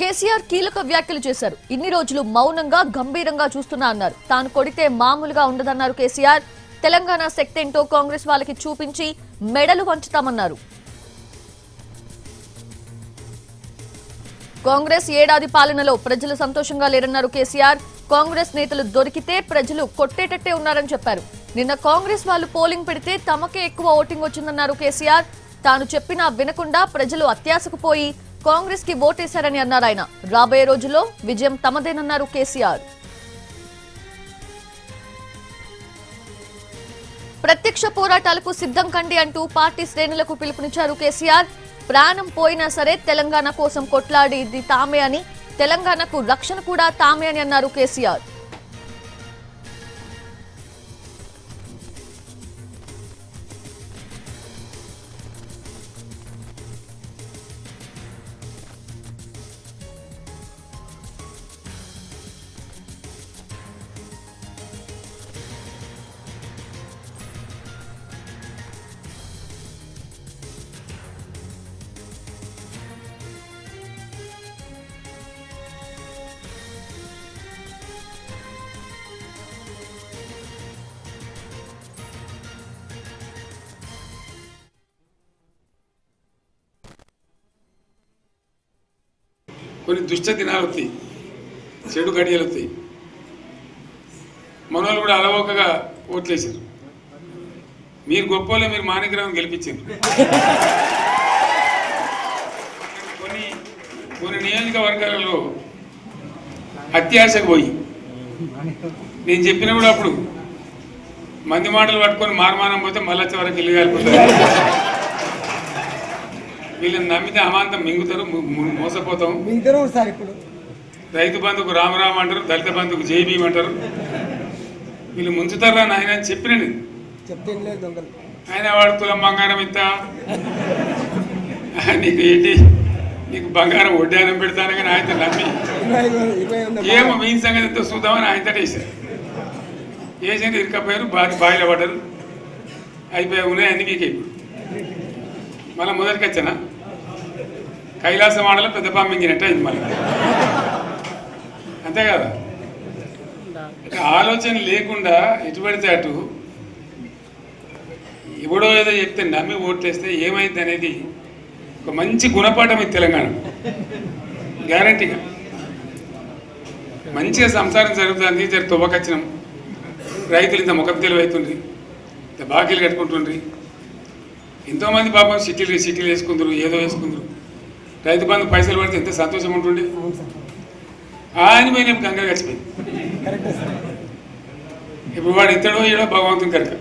కేసీఆర్ కీలక వ్యాఖ్యలు చేశారు. ఇన్ని రోజులు మౌనంగా గంభీరంగా చూస్తున్నా అన్నారు. తాను కొడితే మామూలుగా ఉండదన్నారు కేసీఆర్. తెలంగాణ శక్తి ఏంటో కాంగ్రెస్ వాళ్ళకి చూపించి మెడలు వంచుతామన్నారు. కాంగ్రెస్ ఏడాది పాలనలో ప్రజలు సంతోషంగా లేరన్నారు కేసీఆర్. కాంగ్రెస్ నేతలు దొరికితే ప్రజలు కొట్టేటట్టే ఉన్నారని చెప్పారు. నిన్న కాంగ్రెస్ వాళ్ళు పోలింగ్ పెడితే తమకే ఎక్కువ ఓటింగ్ వచ్చిందన్నారు కేసీఆర్. తాను చెప్పినా వినకుండా ప్రజలు అత్యాశకు పోయి కాంగ్రెస్ కి ఓటేశారని అన్నారు ఆయన. రాబోయే రోజుల్లో విజయం తమదేనన్నారు కేసీఆర్. ప్రత్యక్ష పోరాటాలకు సిద్ధం కండి అంటూ పార్టీ శ్రేణులకు పిలుపునిచ్చారు కేసీఆర్. ప్రాణం పోయినా సరే తెలంగాణ కోసం కొట్లాడేది తామే అని, తెలంగాణకు రక్షణ కూడా తామే అని అన్నారు కేసీఆర్. కొన్ని దుష్ట దినాలు వస్తాయి, చెడు గడియలు వస్తాయి. మనోళ్ళు కూడా అలవోకగా ఓట్లేసారు. మీరు గొప్పలో మీరు మాణిగ్రహం గెలిపించారు. కొన్ని నియోజకవర్గాలలో అత్యాశకు పోయి నేను చెప్పిన కూడా అప్పుడు మంది మాటలు పట్టుకొని మారమానం పోతే మళ్ళీ వరకు ఇల్లు కాలిపోతారు. వీళ్ళని నమ్మితే అమాంతం మింగుతారు, మోసపోతాం. రైతు బంధుకు రామరామ అంటారు, దళిత బంధుకు జైబీం అంటారు. వీళ్ళు ముంచుతారా నాయన అని చెప్పిన ఆయన వాడు తులం బంగారం ఇంత నీకు ఏంటి, నీకు బంగారం వడ్డానం పెడతాను కానీ ఆయనతో నమ్మి ఏమో మీ సంగతి ఎంతో చూద్దామని ఆయనతో వేసారు. వేసింది ఇరుకపోయారు, బాయిలో పడ్డారు, అయిపోయా ఉన్నాయి అన్ని మీకు. మళ్ళీ మొదటికి వచ్చానా కైలాసం ఆడలో పెద్ద పామింగినట్టు అయింది మళ్ళీ. అంతే కదా, ఆలోచన లేకుండా ఎటు పడితే అటు ఎవడో ఏదో చెప్తే నమ్మి ఓట్లేస్తే ఏమైంది అనేది ఒక మంచి గుణపాఠం ఇది తెలంగాణ. గ్యారంటీగా మంచిగా సంసారం జరుగుతుంది. జరి తువ్వకచ్చినాం, రైతులు ఇంత ముఖం తెలివైతుండ్రి, ఇంత బాకీలు కట్టుకుంటుండ్రి. ఎంతోమంది పాపం సిటీలు వేసుకుందరు, ఏదో వేసుకుందరు. రైతు బంధు పైసలు పడితే ఎంత సంతోషం ఉంటుండే. ఆయన పోయిన గంగ గడిచిపోయింది. ఇప్పుడు వాడు ఇతడో ఏడో భగవంతుని కనుక